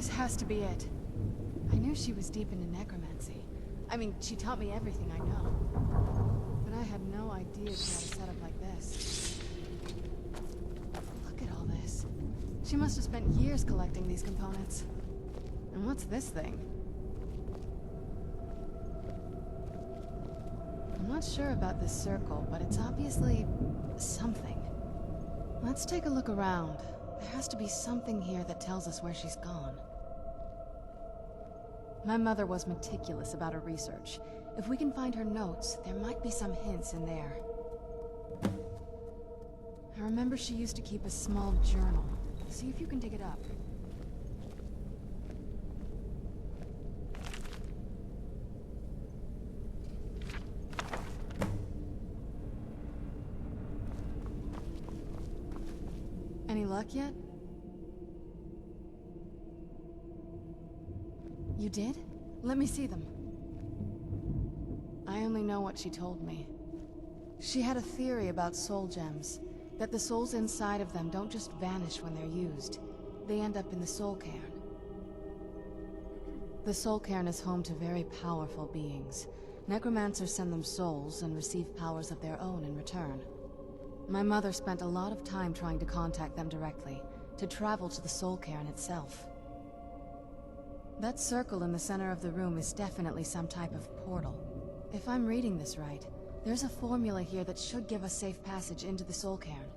This has to be it. I knew she was deep into necromancy. I mean, she taught me everything I know. But I had no idea she had a setup like this. Look at all this. She must have spent years collecting these components. And what's this thing? I'm not sure about this circle, but it's obviously something. Let's take a look around. There has to be something here that tells us where she's gone. My mother was meticulous about her research. If we can find her notes, there might be some hints in there. I remember she used to keep a small journal. See if you can dig it up. Any luck yet? You did? Let me see them. I only know what she told me. She had a theory about soul gems, that the souls inside of them don't just vanish when they're used. They end up in the soul cairn. The soul cairn is home to very powerful beings. Necromancers send them souls and receive powers of their own in return. My mother spent a lot of time trying to contact them directly, to travel to the soul cairn itself. That circle in the center of the room is definitely some type of portal. If I'm reading this right, there's a formula here that should give us safe passage into the soul cairn.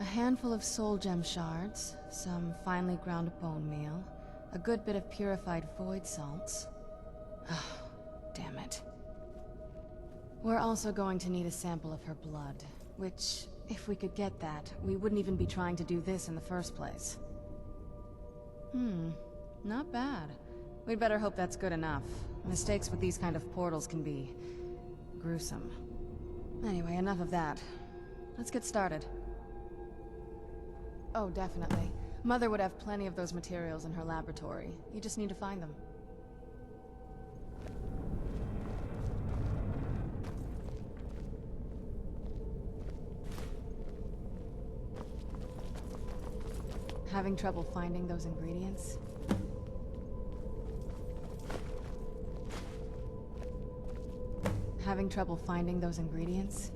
A handful of soul gem shards, some finely ground bone meal, a good bit of purified void salts. Oh, damn it. We're also going to need a sample of her blood, which, if we could get that, we wouldn't even be trying to do this in the first place. Not bad. We'd better hope that's good enough. Mistakes with these kind of portals can be gruesome. Anyway, enough of that. Let's get started. Oh, definitely. Mother would have plenty of those materials in her laboratory. You just need to find them. Having trouble finding those ingredients? Having trouble finding those ingredients?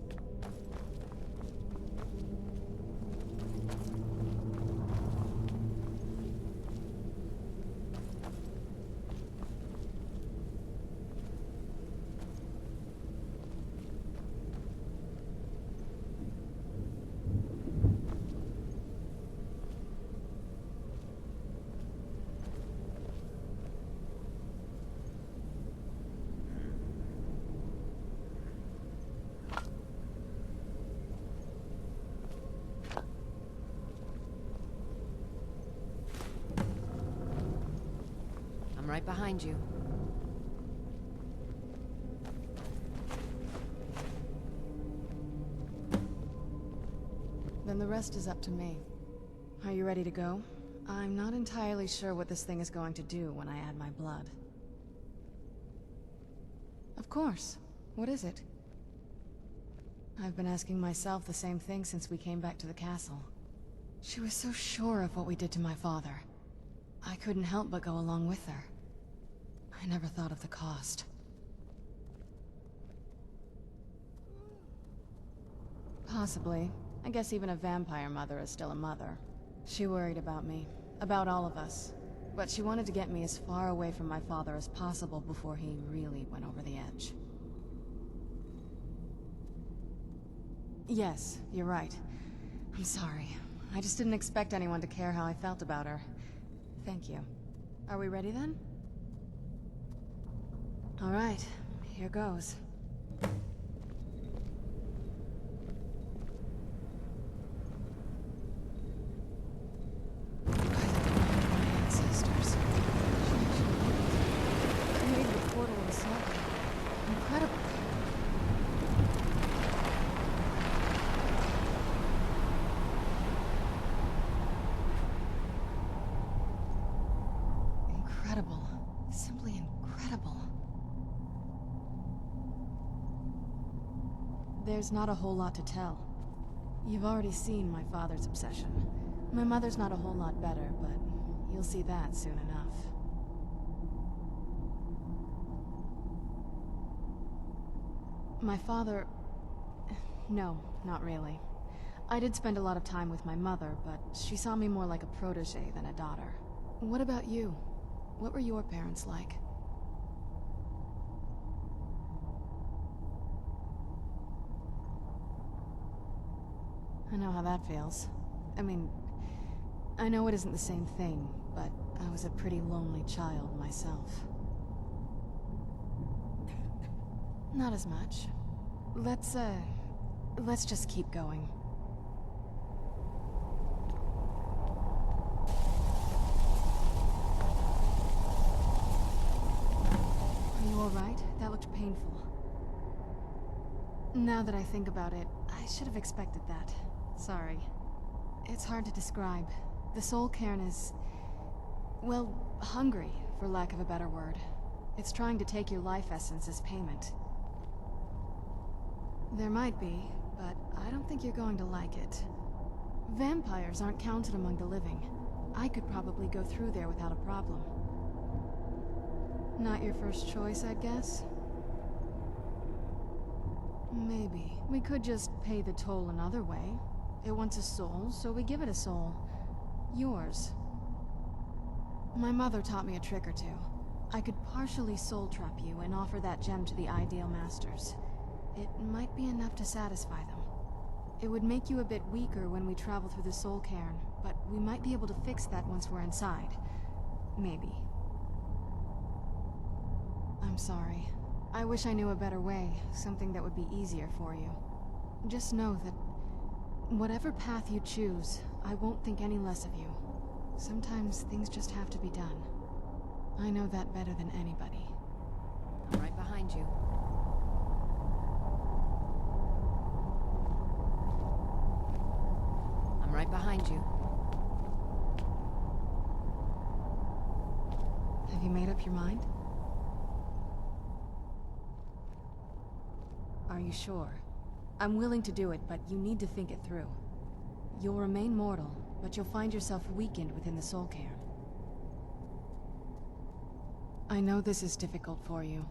Right behind you. Then the rest is up to me. Are you ready to go? I'm not entirely sure what this thing is going to do when I add my blood. Of course. What is it? I've been asking myself the same thing since we came back to the castle. She was so sure of what we did to my father. I couldn't help but go along with her. I never thought of the cost. Possibly. I guess even a vampire mother is still a mother. She worried about me, about all of us. But she wanted to get me as far away from my father as possible before he really went over the edge. Yes, you're right. I'm sorry. I just didn't expect anyone to care how I felt about her. Thank you. Are we ready then? All right, here goes. Ancestors. Created a portal in snow. Incredible. Incredible. Simply incredible. There's not a whole lot to tell. You've already seen my father's obsession. My mother's not a whole lot better, but you'll see that soon enough. My father... No, not really. I did spend a lot of time with my mother, but she saw me more like a protege than a daughter. What about you? What were your parents like? I know how that feels. I mean, I know it isn't the same thing, but I was a pretty lonely child myself. Not as much. Let's just keep going. Are you alright? That looked painful. Now that I think about it, I should have expected that. Sorry. It's hard to describe. The soul Cairn is... well, hungry, for lack of a better word. It's trying to take your life essence as payment. There might be, but I don't think you're going to like it. Vampires aren't counted among the living. I could probably go through there without a problem. Not your first choice, I'd guess? Maybe. We could just pay the toll another way. It wants a soul, so we give it a soul. Yours. My mother taught me a trick or two. I could partially soul trap you and offer that gem to the Ideal Masters. It might be enough to satisfy them. It would make you a bit weaker when we travel through the soul cairn, but we might be able to fix that once we're inside. Maybe. I'm sorry. I wish I knew a better way, something that would be easier for you. Just know that whatever path you choose, I won't think any less of you. Sometimes things just have to be done. I know that better than anybody. I'm right behind you. I'm right behind you. Have you made up your mind? Are you sure? I'm willing to do it, but you need to think it through. You'll remain mortal, but you'll find yourself weakened within the soul cairn. I know this is difficult for you.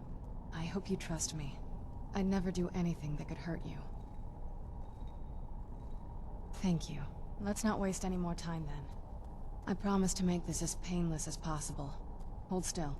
I hope you trust me. I'd never do anything that could hurt you. Thank you. Let's not waste any more time then. I promise to make this as painless as possible. Hold still.